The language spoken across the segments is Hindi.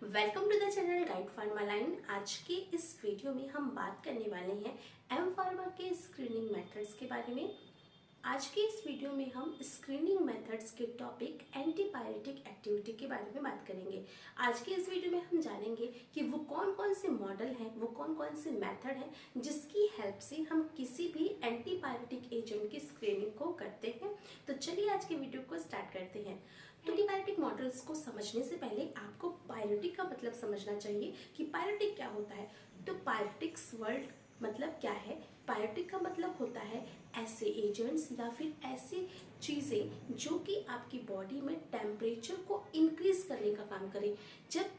Welcome to the channel guide pharma line. आज के इस वीडियो में हम बात करने वाले हैं एम फार्मा के स्क्रीनिंग मेथड्स के बारे में। आज के इस वीडियो में हम स्क्रीनिंग मेथड्स के टॉपिक एंटीपायरेटिक एक्टिविटी के बारे में बात करेंगे। आज के इस वीडियो में हम जानेंगे कि वो कौन कौन से मॉडल हैं, वो कौन कौन से मेथड हैं जिसकी हेल्प से हम किसी भी एंटीपायरेटिक एजेंट की स्क्रीनिंग को करते हैं। तो चलिए आज के वीडियो को स्टार्ट करते हैं। एंटीपायरेटिक मॉडल्स को समझने से पहले आपको पायरेटिक का मतलब समझना चाहिए कि पायरेटिक क्या होता है। तो पायरेटिक्स वर्ड मतलब क्या है? पायरेटिक का मतलब होता है ऐसे एजेंट्स या फिर ऐसी चीज़ें जो कि आपकी बॉडी में टेम्परेचर को इंक्रीज करने का काम करें। जब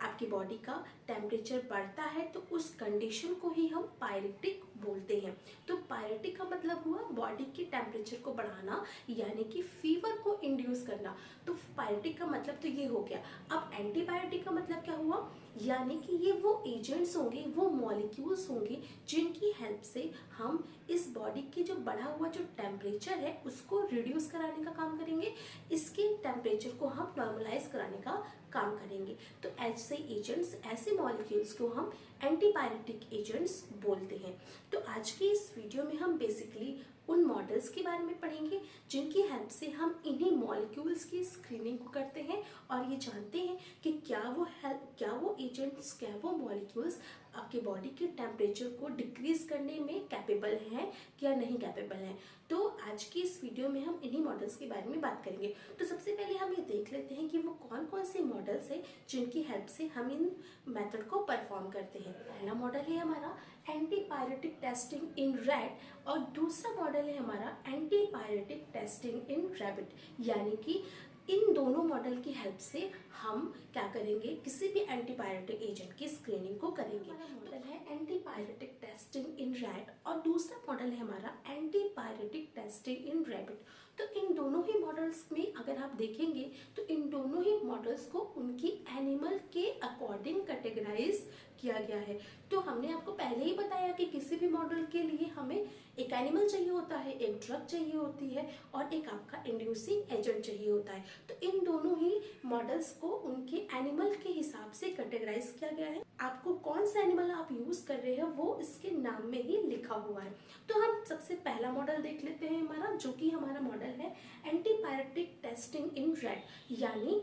आपकी बॉडी का टेम्परेचर बढ़ता है तो उस कंडीशन को ही हम पायरेटिक बोलते हैं। तो पायरेटिक का मतलब हुआ बॉडी के टेम्परेचर को बढ़ाना, यानी कि फीवर को इंड्यूस करना। तो पायरेटिक का मतलब तो ये हो गया। अब एंटीबायोटिक का मतलब क्या हुआ? यानी कि ये वो एजेंट्स होंगे, वो मॉलिक्यूल्स होंगे जिनकी हेल्प से हम इस बॉडी के जो बढ़ा हुआ जो टेम्परेचर है उसको रिड्यूस कराने का काम करेंगे, इसके टेम्परेचर को हम नॉर्मलाइज कराने का काम करेंगे। तो ऐसे एजेंट्स, ऐसे मॉलिक्यूल्स को हम एंटीपायरेटिक एजेंट्स बोलते हैं। तो आज की इस वीडियो में हम बेसिकली उन मॉडल्स के बारे में पढ़ेंगे जिनकी हेल्प से हम इन्हीं मॉलिक्यूल्स की स्क्रीनिंग को करते हैं और ये जानते हैं कि क्या वो एजेंट्स, क्या वो मॉलिक्यूल्स आपके बॉडी के टेम्परेचर को डिक्रीज करने में कैपेबल हैं या नहीं कैपेबल हैं। तो आज की इस वीडियो में हम इन्हीं मॉडल्स के बारे में बात करेंगे। तो सबसे पहले हम ये देख लेते हैं कि वो कौन कौन से मॉडल्स हैं जिनकी हेल्प से हम इन मेथड को परफॉर्म करते हैं। पहला मॉडल है हमारा एंटीपायरेटिक टेस्टिंग इन रैट और दूसरा मॉडल है हमारा एंटीपायरेटिक टेस्टिंग इन रैबिट। यानी कि इन दोनों मॉडल की हेल्प से हम क्या करेंगे, किसी भी एंटीपायरेटिक एजेंट की स्क्रीनिंग को करेंगे। मॉडल है एंटीपायरेटिक टेस्टिंग इन रैट और दूसरा मॉडल है हमारा एंटीपायरेटिक टेस्टिंग इन रैबिट। तो इन दोनों ही मॉडल्स में अगर आप देखेंगे तो इन दोनों ही मॉडल्स को उनकी एनिमल के अकॉर्डिंग कैटेगराइज किया गया है। तो हमने आपको पहले ही बताया कि किसी भी मॉडल के लिए हमें एक एनिमल चाहिए होता है, एक ड्रग चाहिए होती है और एक आपका इंड्यूसिंग एजेंट चाहिए होता है। तो इन दोनों ही मॉडल्स को उनके एनिमल के हिसाब से कैटेगराइज किया गया है। आपको कौन सा एनिमल आप यूज कर रहे हैं वो इसके नाम में ही लिखा हुआ है। तो हम सबसे पहला मॉडल देख लेते हैं हमारा, जो कि हमारा मॉडल है एंटीपायरेटिक टेस्टिंग इन रैट। यानी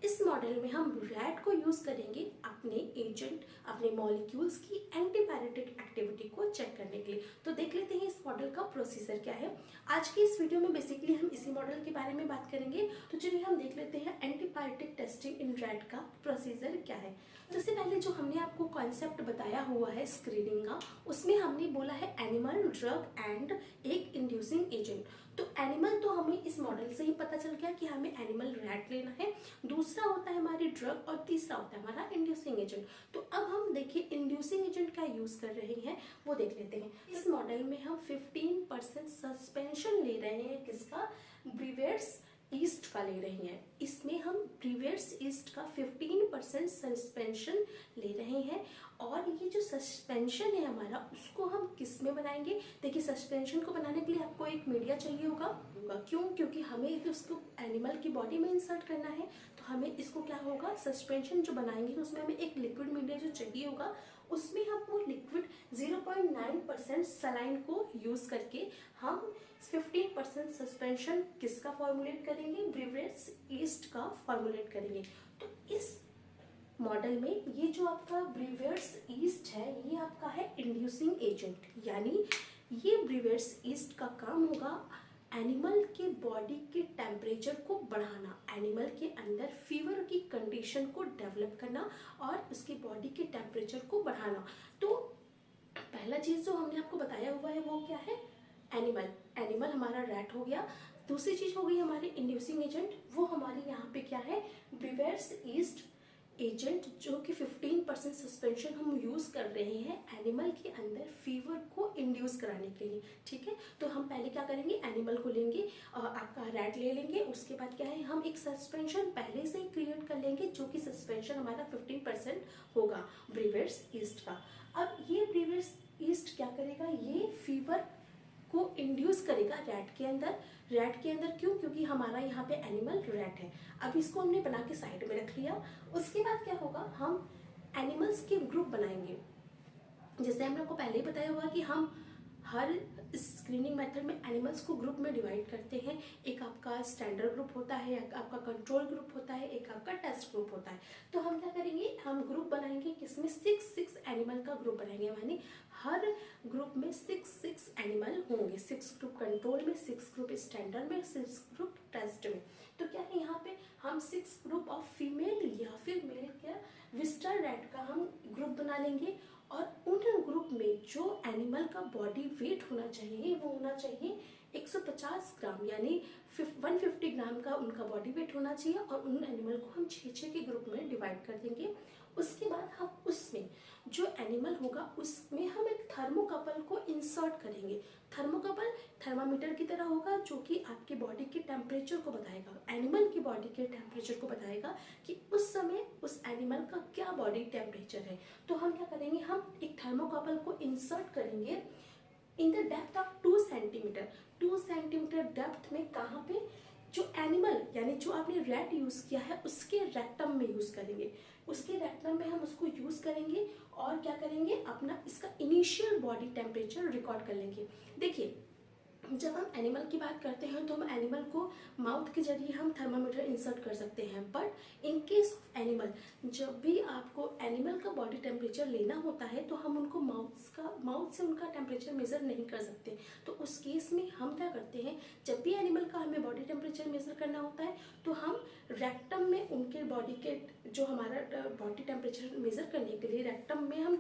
इस मॉडल में हम रैट को यूज करेंगे अपने एजेंट, अपने मॉलिक्यूल्स की एंटीपायरेटिक एक्टिविटी को चेक करने के लिए। तो देख लेते हैं इस मॉडल का प्रोसीजर क्या है। आज की इस वीडियो में बेसिकली हम इसी मॉडल के बारे में बात करेंगे। तो चलिए हम देख लेते हैं एंटीपायरेटिक टेस्टिंग इन रैट का प्रोसीजर क्या है। सबसे पहले जो हमने आपको कॉन्सेप्ट बताया हुआ है स्क्रीनिंग का, उसमें हमने बोला है एनिमल, ड्रग एंड एक इंड्यूसिंग एजेंट। तो एनिमल तो हमें इस मॉडल से ही पता चल गया कि हमें एनिमल रैट लेना है, दूसरा होता है हमारी ड्रग और तीसरा होता है हमारा इंड्यूसिंग एजेंट। तो अब हम देखिए इंड्यूसिंग एजेंट क्या यूज कर रहे हैं वो देख लेते हैं। इस मॉडल में हम 15% सस्पेंशन ले रहे हैं, किसका? ब्रीवेट्स ईस्ट का ले रहे हैं। इसमें हम ब्रीवेट्स ईस्ट का 15% सस्पेंशन ले रहे हैं और ये जो सस्पेंशन है हमारा उसको हम किस में बनाएंगे? देखिए सस्पेंशन को बनाने के लिए आपको एक मीडिया चाहिए होगा। क्यों? क्योंकि हमें उसको एनिमल की बॉडी में इंसर्ट करना है। तो हमें इसको क्या होगा, सस्पेंशन जो बनाएंगे तो उसमें हमें एक लिक्विड मीडिया जो चाहिए होगा, उसमें हम वो लिक्विड 0.9% सलाइन को यूज करके हम 15% सस्पेंशन किसका फॉर्मुलेट करेंगे? ब्रीवेट्स ईस्ट का फॉर्मुलेट करेंगे। तो इस मॉडल में ये जो आपका ब्रीवेट्स ईस्ट है ये आपका है इंड्यूसिंग एजेंट। यानी ये ब्रीवेट्स ईस्ट का काम होगा एनिमल के बॉडी के टेम्परेचर को बढ़ाना, एनिमल के अंदर फीवर की कंडीशन को डेवलप करना और उसकी बॉडी के टेम्परेचर को बढ़ाना। तो पहला चीज जो हमने आपको बताया हुआ है वो क्या है? एनिमल हमारा रैट हो गया। दूसरी चीज हो गई हमारी इंड्यूसिंग एजेंट, वो हमारी यहाँ पे क्या है? ब्रीवेट्स ईस्ट एजेंट, जो कि 15% सस्पेंशन हम यूज कर रहे हैं एनिमल के अंदर फीवर को इंड्यूस कराने के लिए। ठीक है, तो हम पहले क्या करेंगे, एनिमल को लेंगे, आपका रैट ले लेंगे, उसके बाद क्या है हम एक सस्पेंशन पहले से ही क्रिएट कर लेंगे जो कि सस्पेंशन हमारा 15% होगा ब्रीवेट्स ईस्ट का। अब ये ब्रीवेट्स ईस्ट क्या करेगा, ये फीवर को इंड्यूस करेगा रैट के अंदर। रैट के अंदर क्यों? क्योंकि हमारा यहाँ पे एनिमल रैट है। अब इसको हमने बना के साइड में रख लिया। उसके बाद क्या होगा, हम एनिमल्स के ग्रुप बनाएंगे। जैसे हमने आपको पहले ही बताया होगा कि हम हर स्क्रीनिंग मेथड में एनिमल्स को ग्रुप में डिवाइड करते हैं। एक आपका स्टैंडर्ड ग्रुप होता है, एक आपका कंट्रोल ग्रुप होता है, एक आपका टेस्ट ग्रुप होता है। तो हम क्या करेंगे, हम ग्रुप बनाएंगे किसमें, 6 एनिमल का ग्रुप बनाएंगे। यानी हर ग्रुप में 6 एनिमल होंगे, 6 ग्रुप कंट्रोल में, 6 ग्रुप स्टैंडर्ड में, 6 ग्रुप टेस्ट में। तो क्या है, यहाँ पे हम 6 ग्रुप ऑफ फीमेल या फिर मेल क्या विस्टर रैट का हम ग्रुप बना लेंगे। और उन ग्रुप में जो एनिमल का बॉडी वेट होना चाहिए वो होना चाहिए 150 ग्राम, यानी 150 ग्राम का उनका बॉडी वेट होना चाहिए। और उन एनिमल को हम 6 के ग्रुप में डिवाइड कर देंगे। उसके बाद हम उसमें जो एनिमल होगा उसमें हम एक थर्मोकपल को इंसर्ट करेंगे। थर्मोकपल थर्मामीटर की तरह होगा, जो कि आपके बॉडी के टेम्परेचर को बताएगा, एनिमल की बॉडी के टेम्परेचर को बताएगा कि उस समय उस एनिमल का क्या बॉडी टेम्परेचर है। तो हम क्या करेंगे, हम एक थर्मोकपल को इंसर्ट करेंगे in the depth of 2 centimetre. 2 centimetre depth में कहाँ पे, जो एनिमल यानी जो आपने रैट यूज किया है उसके रेक्टम में यूज करेंगे। उसके रेक्टम में हम उसको यूज करेंगे और क्या करेंगे, अपना इसका इनिशियल बॉडी टेम्परेचर रिकॉर्ड कर लेंगे। देखिए, जब हम एनिमल की बात करते हैं तो हम एनिमल को माउथ के जरिए हम थर्मामीटर इंसर्ट कर सकते हैं। But in case of animal, जब भी आपको एनिमल का बॉडी टेम्परेचर लेना होता है तो हम उनको माउथ से उनका टेम्परेचर मेजर नहीं कर सकते। तो उस केस में हम क्या करते हैं, जब भी एनिमल का हमें बॉडी टेम्परेचर मेजर करना होता है तो हम रेक्टम में उनके बॉडी के जो हमारा बॉडी टेम्परेचर मेजर करने के लिए रेक्टम में हम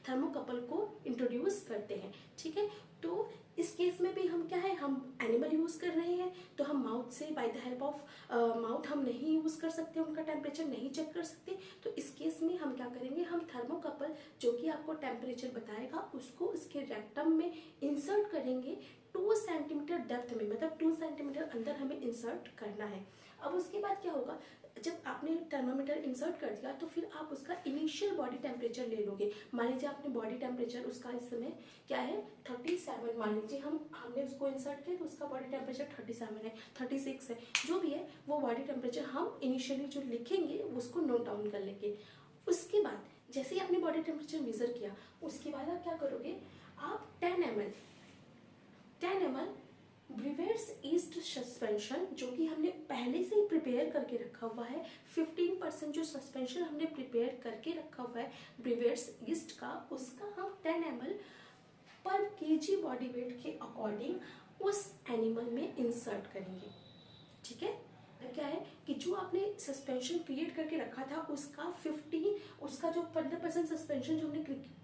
थर्मोकपल को इंट्रोड्यूस करते हैं। ठीक है, तो इस केस में भी हम क्या है, हम एनिमल यूज कर रहे हैं तो हम माउथ से by the help of mouth हम नहीं यूज कर सकते, उनका टेम्परेचर नहीं चेक कर सकते। तो इस केस में हम क्या करेंगे, हम थर्मोकपल जो कि आपको टेम्परेचर बताएगा उसको इसके रेक्टम में इंसर्ट करेंगे 2 सेंटीमीटर डेप्थ में, मतलब 2 सेंटीमीटर अंदर हमें इंसर्ट करना है। अब उसके बाद क्या होगा, जब आपने थर्मामीटर इंसर्ट कर दिया तो फिर आप उसका इनिशियल बॉडी टेम्परेचर ले लोगे। मान लीजिए आपने बॉडी टेम्परेचर उसका इस समय क्या है 37, मान लीजिए हमने उसको इंसर्ट किया तो उसका बॉडी टेम्परेचर 37 है, 36 है, जो भी है वो बॉडी टेम्परेचर हम इनिशियली जो लिखेंगे उसको नोट डाउन कर लेंगे। उसके बाद जैसे ही आपने बॉडी टेम्परेचर मेजर किया उसके बाद आप क्या करोगे, आप 10 ml ब्रिवेट्स ईस्ट सस्पेंशन जो कि हमने पहले से ही प्रिपेयर करके रखा हुआ है, 15% जो सस्पेंशन हमने प्रिपेयर करके रखा हुआ है ब्रिवेट्स ईस्ट का, उसका हम 10 ml पर केजी बॉडी वेट के अकॉर्डिंग उस एनिमल में इंसर्ट करेंगे। ठीक है, क्या है कि जो आपने सस्पेंशन क्रिएट करके रखा था उसका जो 15% सस्पेंशन जो हमने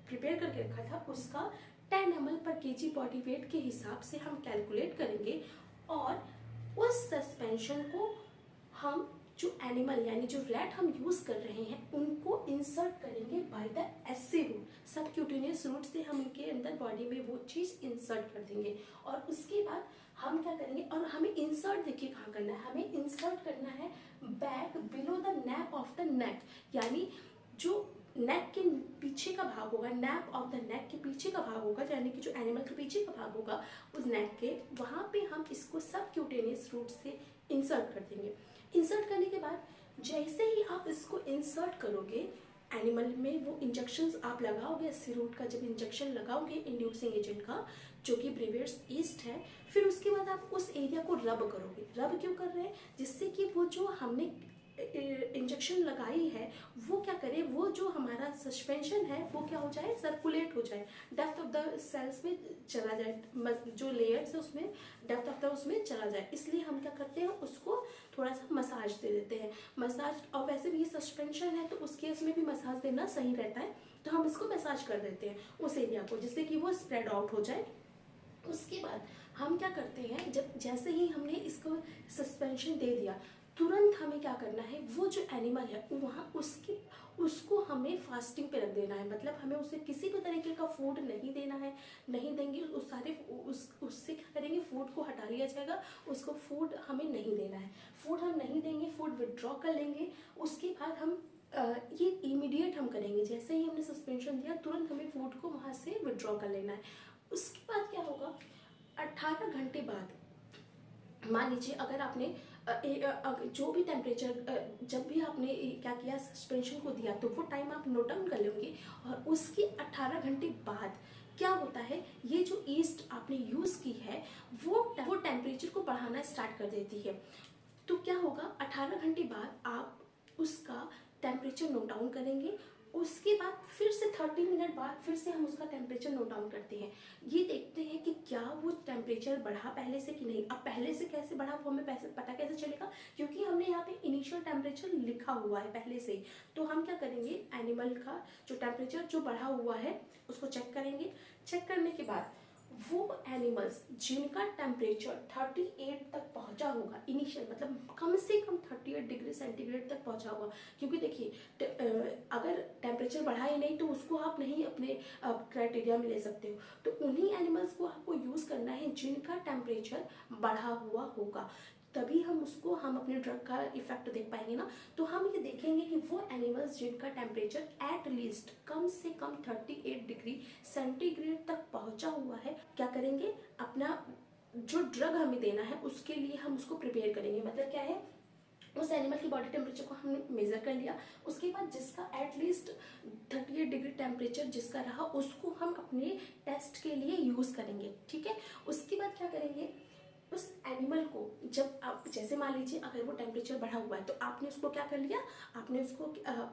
प्रिपेयर करके रखा था उसका 10 ml पर केजी बॉडी वेट के हिसाब से हम कैलकुलेट करेंगे। और उस सस्पेंशन को हम जो एनिमल यानी जो रैट हम यूज कर रहे हैं उनको इंसर्ट करेंगे by the SC route, subcutaneous route से हम उनके अंदर बॉडी में वो चीज इंसर्ट कर देंगे। और उसके बाद हम क्या करेंगे, और हमें इंसर्ट देखिए कहाँ करना है, हमें इंसर्ट करना है back below the nap of the neck, यानी जो नेक के पीछे का भाग होगा, नैप ऑफ द नेक के पीछे का भाग होगा, यानी कि जो एनिमल के पीछे का भाग होगा उस नेक के, वहाँ पे हम इसको सबक्यूटेनियस रूट से इंसर्ट कर देंगे। इंसर्ट करने के बाद जैसे ही आप इसको इंसर्ट करोगे एनिमल में, वो इंजेक्शंस आप लगाओगे, 80 रूट का जब इंजेक्शन लगाओगे इंड्यूसिंग एजेंट का जो कि ब्रिवेट्स ईस्ट है, फिर उसके बाद आप उस एरिया को रब करोगे। रब क्यों कर रहे हैं, जिससे कि वो जो हमने इंजेक्शन लगाई है वो क्या करे, वो जो हमारा सस्पेंशन है वो क्या हो जाए, सर्कुलेट हो जाए, डेप्थ ऑफ द सेल्स में चला जाए, जो लेयर्स है उसमें डेप्थ ऑफ द उसमें चला जाए। इसलिए हम क्या करते हैं, उसको थोड़ा सा मसाज दे देते हैं। मसाज, और वैसे भी ये सस्पेंशन है तो उस केस में भी मसाज देना सही रहता है, तो हम इसको मसाज कर देते हैं उस एरिया को, जिससे कि वो स्प्रेड आउट हो जाए। उसके बाद हम क्या करते हैं, जब जैसे ही हमने इसको सस्पेंशन दे दिया तुरंत हमें क्या करना है, वो जो एनिमल है वहाँ उसको हमें फास्टिंग पे रख देना है। मतलब हमें उसे किसी भी तरीके का फूड नहीं देना है, नहीं देंगे उससे क्या करेंगे, फूड को हटा लिया जाएगा, उसको फूड हमें नहीं देना है। फूड हम नहीं देंगे, फूड विड्रॉ कर लेंगे। उसके बाद हम ये इमीडिएट हम करेंगे, जैसे ही हमने सस्पेंशन दिया तुरंत हमें फूड को वहाँ से विड्रॉ कर लेना है। उसके बाद क्या होगा, 18 घंटे बाद, मान लीजिए अगर आपने जो भी टेम्परेचर जब भी आपने क्या किया सस्पेंशन को दिया, तो वो टाइम आप नोट डाउन कर लेंगे। और उसके 18 घंटे बाद क्या होता है, ये जो ईस्ट आपने यूज़ की है वो टेम्परेचर को बढ़ाना स्टार्ट कर देती है। तो क्या होगा, 18 घंटे बाद आप उसका टेम्परेचर नोट डाउन करेंगे। उसके बाद फिर से 30 मिनट बाद फिर से हम उसका टेम्परेचर नोट डाउन करते हैं। ये देखते हैं कि क्या वो टेम्परेचर बढ़ा पहले से कि नहीं। अब पहले से कैसे बढ़ा वो हमें पता कैसे चलेगा, क्योंकि हमने यहाँ पे इनिशियल टेम्परेचर लिखा हुआ है पहले से ही। तो हम क्या करेंगे, एनिमल का जो टेम्परेचर जो बढ़ा हुआ है उसको चेक करेंगे। चेक करने के बाद वो एनिमल्स जिनका टेम्परेचर 38 तक पहुंचा होगा, इनिशियल मतलब कम से कम 38 डिग्री सेंटीग्रेड तक पहुंचा होगा, क्योंकि देखिए अगर टेम्परेचर बढ़ा ही नहीं तो उसको आप नहीं अपने क्राइटेरिया में ले सकते हो। तो उन्हीं एनिमल्स को आपको यूज़ करना है जिनका टेम्परेचर बढ़ा हुआ होगा, तभी हम अपने ड्रग का इफेक्ट देख पाएंगे ना। तो हम ये देखेंगे कि वो एनिमल्स जिनका टेम्परेचर एट लीस्ट कम से कम 38 डिग्री सेंटीग्रेड तक पहुंचा हुआ है, क्या करेंगे, अपना जो ड्रग हमें देना है उसके लिए हम उसको प्रिपेयर करेंगे। मतलब क्या है, उस एनिमल की बॉडी टेम्परेचर को हमने मेजर कर लिया, उसके बाद जिसका एटलीस्ट 38 डिग्री टेम्परेचर जिसका रहा उसको हम अपने टेस्ट के लिए यूज़ करेंगे। ठीक है, उसके बाद क्या करेंगे, उस एनिमल को जब आप जैसे मान लीजिए अगर वो टेम्परेचर बढ़ा हुआ है तो आपने उसको क्या कर लिया, आपने उसको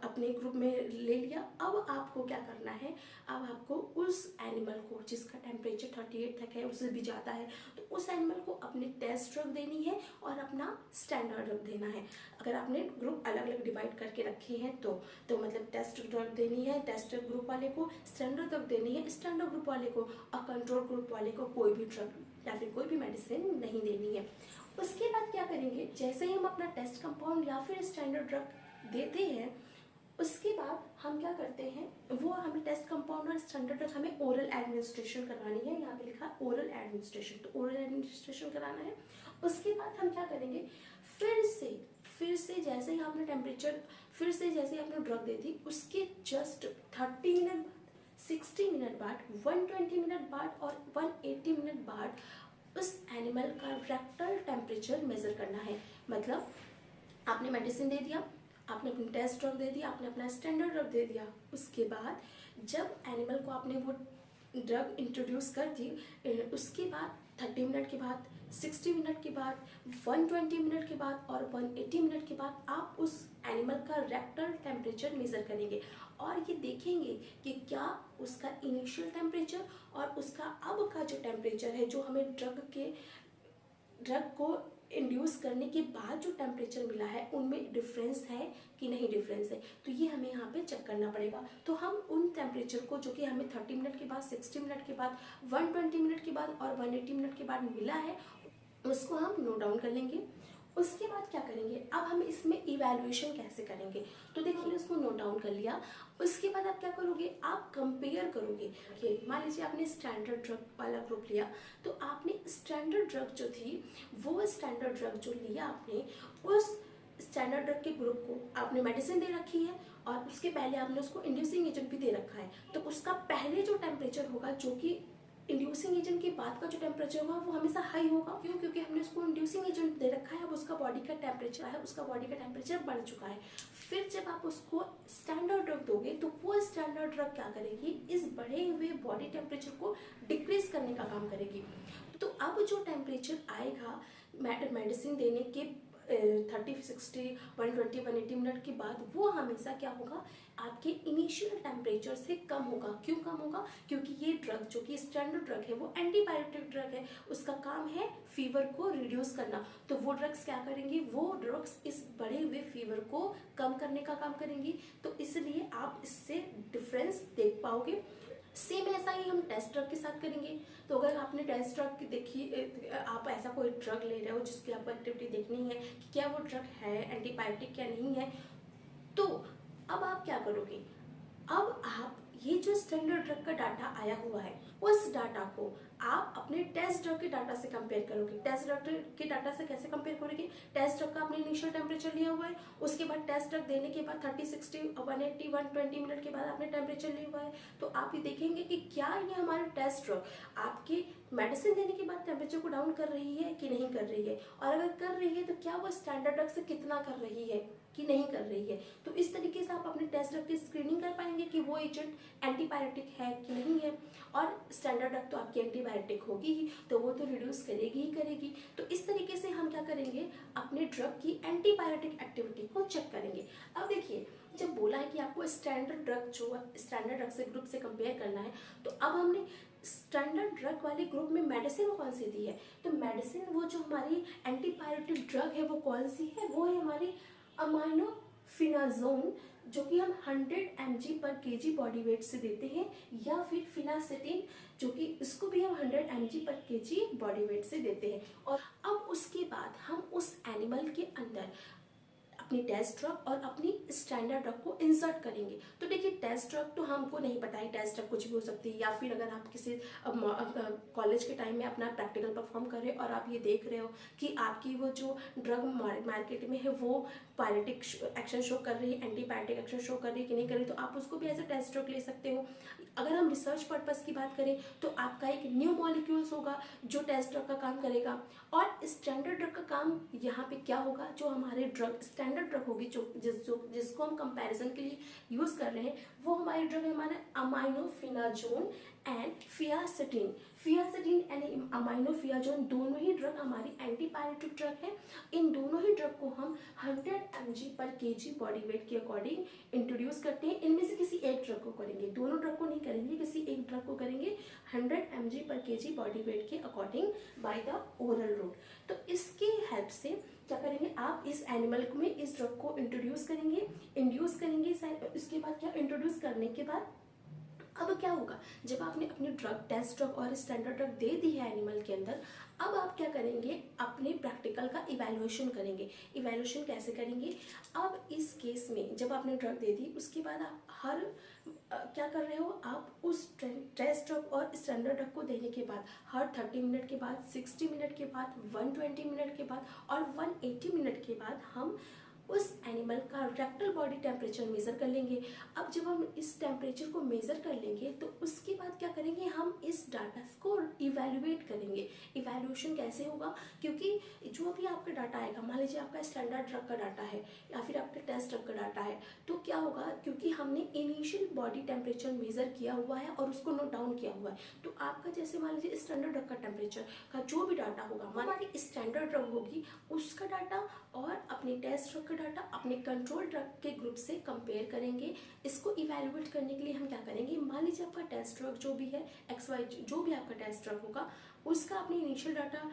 अपने ग्रुप में ले लिया। अब आपको क्या करना है, अब आपको उस एनिमल को जिसका टेम्परेचर 38 तक है, उससे भी ज़्यादा है, तो उस एनिमल को अपनी टेस्ट ड्रग देनी है और अपना स्टैंडर्ड ड्रग देना है। अगर आपने ग्रुप अलग अलग डिवाइड करके रखे हैं तो मतलब टेस्ट ड्रग देनी है टेस्ट ग्रुप वाले को, स्टैंडर्ड ड्रग देनी है स्टैंडर्ड ग्रुप वाले को, और कंट्रोल ग्रुप वाले को कोई भी ड्रग या फिर कोई भी मेडिसिन नहीं देनी है। उसके बाद क्या करेंगे, जैसे ही हम अपना टेस्ट कंपाउंड या फिर स्टैंडर्ड ड्रग देते हैं, उसके बाद हम क्या करते हैं, वो हमें टेस्ट कंपाउंड और स्टैंडर्ड ड्रग हमें ओरल एडमिनिस्ट्रेशन करवानी है। यहाँ पे लिखा है ओरल एडमिनिस्ट्रेशन, तो ओरल एडमिनिस्ट्रेशन कराना है। उसके बाद हम क्या करेंगे, फिर से जैसे ही आपने टेम्परेचर फिर से जैसे ही आपने ड्रग दे दी, उसके जस्ट 30 मिनट 60 मिनट बाद, 120 मिनट बाद और 180 मिनट बाद उस एनिमल का रेक्टल टेम्परेचर मेजर करना है। मतलब आपने मेडिसिन दे दिया, आपने अपनी टेस्ट ड्रग दे दिया, आपने अपना स्टैंडर्ड ड्रग दे दिया, उसके बाद जब एनिमल को आपने वो ड्रग इंट्रोड्यूस कर दी, उसके बाद 30 मिनट के बाद, 60 मिनट के बाद, 120 मिनट के बाद और 180 मिनट के बाद आप उस एनिमल का रेक्टल टेम्परेचर मेज़र करेंगे और ये देखेंगे कि क्या उसका इनिशियल टेम्परेचर और उसका अब का जो टेम्परेचर है, जो हमें ड्रग को इंड्यूस करने के बाद जो टेम्परेचर मिला है, उनमें डिफरेंस है कि नहीं डिफरेंस है। तो ये हमें यहाँ पे चेक करना पड़ेगा। तो हम उन टेम्परेचर को जो कि हमें 30 मिनट के बाद, 60 मिनट के बाद, 120 मिनट के बाद और 180 मिनट के बाद मिला है, उसको हम नोट डाउन कर लेंगे। उसके बाद क्या करेंगे, अब हम इसमें इवैल्यूएशन कैसे करेंगे, तो देखिए इसको नोट डाउन कर लिया। उसके बाद आप क्या करोगे, आप कंपेयर करोगे कि मान लीजिए आपने स्टैंडर्ड ड्रग वाला ग्रुप लिया, तो आपने स्टैंडर्ड ड्रग जो थी, वो स्टैंडर्ड ड्रग जो लिया आपने, उस स्टैंडर्ड ड्रग के ग्रुप को आपने मेडिसिन दे रखी है और उसके पहले आपने उसको इंड्यूसिंग एजेंट भी दे रखा है। तो उसका पहले जो टेम्परेचर होगा, जो कि इंड्यूसिंग एजेंट के बाद का जो टेम्परेचर होगा वो हमेशा हाई होगा। क्यों? क्योंकि हमने उसको इंड्यूसिंग एजेंट दे रखा है, अब उसका बॉडी का टेम्परेचर है, उसका बॉडी का टेम्परेचर बढ़ चुका है। फिर जब आप उसको स्टैंडर्ड ड्रग दोगे तो वो स्टैंडर्ड ड्रग क्या करेगी, इस बढ़े हुए बॉडी टेम्परेचर को डिक्रीज करने का काम करेगी। तो अब जो टेम्परेचर आएगा मेडिसिन देने के 30, 60, 120, 180 मिनट के बाद, वो हमेशा क्या होगा, आपके इनिशियल टेम्परेचर से कम होगा। क्यों कम होगा? क्योंकि ये ड्रग जो कि स्टैंडर्ड ड्रग है, वो एंटीबायोटिक ड्रग है, उसका काम है फीवर को रिड्यूस करना। तो वो ड्रग्स क्या करेंगी, वो ड्रग्स इस बढ़े हुए फीवर को कम करने का काम करेंगी। तो इसलिए आप इससे डिफरेंस देख पाओगे। सेम ऐसा ही हम टेस्ट ड्रग के साथ करेंगे। तो अगर आपने टेस्ट ड्रग की देखी, आप ऐसा कोई ड्रग ले रहे हो जिसकी आपको एक्टिविटी देखनी है कि क्या वो ड्रग है एंटीबायोटिक क्या नहीं है, तो अब आप क्या करोगे, अब आप ये जो स्टैंडर्ड ड्रग का डाटा आया हुआ है उस डाटा को आप अपने टेस्ट ड्रग के डाटा से कंपेयर करोगे। टेस्ट ड्रग के डाटा से कैसे कंपेयर करोगे? टेस्ट ड्रग का आपने इनिशियल टेम्परेचर लिया हुआ है, उसके बाद टेस्ट ड्रग देने के बाद 30, 60, 180, 120 मिनट के बाद आपने टेम्परेचर लिया हुआ है। तो आप ये देखेंगे कि क्या ये हमारे टेस्ट ड्रग आपके मेडिसिन देने के बाद टेम्परेचर को डाउन कर रही है कि नहीं कर रही है, और अगर कर रही है तो क्या वो स्टैंडर्ड ड्रग से कितना कर रही है कि नहीं कर रही है। तो इस तरीके से आप अपने टेस्ट ड्रग की स्क्रीनिंग कर पाएंगे कि वो एजेंट एंटीबायोटिक है कि नहीं है। और स्टैंडर्ड ड्रग तो आपकी एंटीबायोटिक होगी ही, तो वो तो रिड्यूस करेगी ही करेगी। तो इस तरीके से हम क्या करेंगे, अपने ड्रग की एंटीबायोटिक एक्टिविटी को चेक करेंगे। अब देखिए, जब बोला है कि आपको स्टैंडर्ड ड्रग जो स्टैंडर्ड ड्रग से ग्रुप से कंपेयर करना है, तो अब हमने स्टैंडर्ड ड्रग वाले ग्रुप में मेडिसिन कौन सी दी है, तो मेडिसिन वो जो हमारी एंटीबायोटिक ड्रग है वो कौन सी है, वो है हमारी अमाइनोफिनाजोन, जो कि हम 100 mg पर kg बॉडी वेट से देते हैं, या फिर फिनासिटिन जो कि इसको भी हम 100 mg पर kg बॉडी वेट से देते हैं। और अब उसके बाद हम उस एनिमल के अंदर अपनी टेस्ट ड्रग और अपनी स्टैंडर्ड ड्रग को इंसर्ट करेंगे। तो देखिए, टेस्ट ड्रग तो हमको नहीं पता है, टेस्ट ड्रग कुछ भी हो सकती है, या फिर अगर आप किसी कॉलेज के टाइम में अपना प्रैक्टिकल परफॉर्म कर रहे हो और आप ये देख रहे हो कि आपकी वो जो ड्रग मार्केट में है वो पायरेटिक एक्शन शो कर रही है, एंटीबायोटिक एक्शन शो कर रही है कि नहीं कर रही, तो आप उसको भी एज ए टेस्ट ड्रग ले सकते हो। अगर हम रिसर्च पर्पस की बात करें तो आपका एक न्यू मॉलिक्यूल्स होगा जो टेस्ट ड्रग का काम करेगा। और स्टैंडर्ड ड्रग का काम यहाँ पे क्या होगा, जो हमारे ड्रग स्टैंडर्ड ड्रग होगी जिसको हम कंपैरिजन के लिए यूज कर रहे हैं, वो हमारी ड्रग है हमारा अमाइनोफिनाजोन एंड फियासिटिन। फियासिटिन एंड अमाइनोफिनाजोन दोनों ही ड्रग हमारी एंटीबायोटिक ड्रग है। इन दोनों ही ड्रग को हम 100 mg पर kg बॉडी वेट के अकॉर्डिंग इंट्रोड्यूस करते हैं। इनमें से किसी एक ड्रग को करेंगे, दोनों ड्रग को नहीं करेंगे, किसी एक ड्रग को करेंगे 100 mg पर kg बॉडी वेट के according by the oral route. तो इसकी हेल्प से क्या करेंगे, आप इस एनिमल में इस ड्रग को इंट्रोड्यूस करेंगे, इंड्यूस करेंगे। इसके बाद क्या, इंट्रोड्यूस करने के बाद अब क्या होगा, जब आपने अपनी ड्रग टेस्ट ड्रग और स्टैंडर्ड ड्रग दे दी है एनिमल के अंदर, अब आप क्या करेंगे, अपने प्रैक्टिकल का इवैल्यूएशन करेंगे। इवैल्यूएशन कैसे करेंगे, अब इस केस में जब आपने ड्रग दे दी उसके बाद आप क्या कर रहे हो, आप उस टेस्ट ड्रग और स्टैंडर्ड ड्रग को देने के बाद हर 30 मिनट के बाद, 60 मिनट के बाद, 120 मिनट के बाद और 180 मिनट के बाद हम उस एनिमल का रेक्टल बॉडी टेम्परेचर मेज़र कर लेंगे। अब जब हम इस टेम्परेचर को मेज़र कर लेंगे तो उसके बाद क्या करेंगे, हम इस डाटा को इवैल्यूएट करेंगे। इवैल्यूएशन कैसे होगा, क्योंकि जो भी आपका डाटा आएगा, मान लीजिए आपका स्टैंडर्ड ड्रग का डाटा है या फिर आपके टेस्ट ड्रग का डाटा है, तो क्या होगा, क्योंकि हमने इनिशियल बॉडी टेम्परेचर मेज़र किया हुआ है और उसको नोट डाउन किया हुआ है, तो आपका जैसे मान लीजिए स्टैंडर्ड ड्रग का टेम्परेचर का जो भी डाटा होगा, हमारी स्टैंडर्ड ड्रग होगी उसका डाटा और अपने टेस्ट ड्रग का डाटा अपने कंट्रोल ड्रग के ग्रुप से कंपेयर करेंगे। इसको इवैल्यूएट करने के लिए हम क्या करेंगे, मान लीजिए आपका टेस्ट ड्रग जो भी है XY, जो भी आपका टेस्ट ड्रग होगा उसका आपने इनिशियल डाटा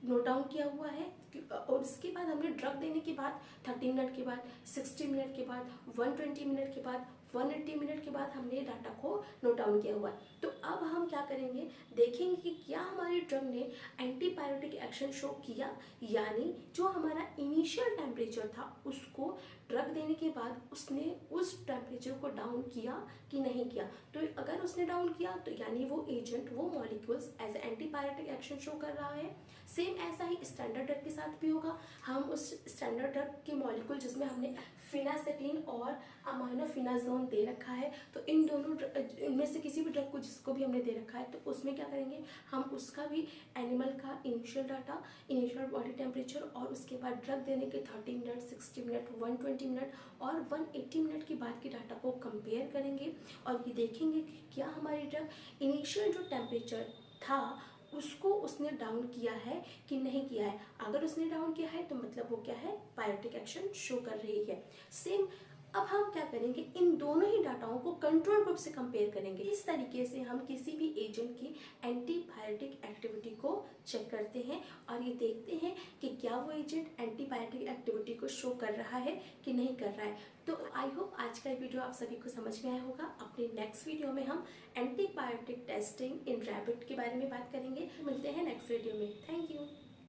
नोट डाउन किया हुआ है, और उसके बाद हमने ड्रग देने के बाद 30 मिनट के बाद, 60 मिनट के बाद, 120 मिनट के बाद, 180 मिनट के बाद हमने डाटा को नोट डाउन किया हुआ है। तो अब हम क्या करेंगे, देखेंगे कि क्या हमारी ड्रग ने एंटीबायोटिक एक्शन शो किया, यानी जो हमारा इनिशियल टेम्परेचर था उसको ड्रग देने के बाद उसने उस टेम्परेचर को डाउन किया कि नहीं किया। तो अगर उसने डाउन किया तो यानी वो एजेंट, वो molecules as antibiotic action show कर रहा है। सेम ऐसा ही स्टैंडर्ड ड्रग के साथ भी होगा। हम उस स्टैंडर्ड ड्रग के मॉलिक्यूल जिसमें हमने फिनासिटिन और अमाइनोफिनाजोन दे रखा है, तो इन दोनों इनमें से किसी भी ड्रग को जिसको भी हमने दे रखा है, तो उसमें क्या करेंगे, हम उसका भी एनिमल का initial data, initial body temperature और उसके बाद ड्रग देने के 30 मिनट, 60 मिनट, 120 मिनट और 180 मिनट के बाद के डाटा को कंपेयर करेंगे और ये देखेंगे कि क्या हमारी ड्रग इनिशियल जो टेम्परेचर था उसको उसने डाउन किया है कि नहीं किया है। अगर उसने डाउन किया है तो मतलब वो क्या है, पायरेटिक एक्शन शो कर रही है। सेम अब हम क्या करेंगे, इन दोनों ही डाटाओं को कंट्रोल ग्रुप से कंपेयर करेंगे। इस तरीके से हम किसी भी एजेंट की एंटीबायोटिक एक्टिविटी को चेक करते हैं और ये देखते हैं कि क्या वो एजेंट एंटीबायोटिक एक्टिविटी को शो कर रहा है कि नहीं कर रहा है। तो आई होप आज का वीडियो आप सभी को समझ में आया होगा। अपने नेक्स्ट वीडियो में हम एंटीबायोटिक टेस्टिंग इन रैबिट के बारे में बात करेंगे। मिलते हैं नेक्स्ट वीडियो में। Thank you.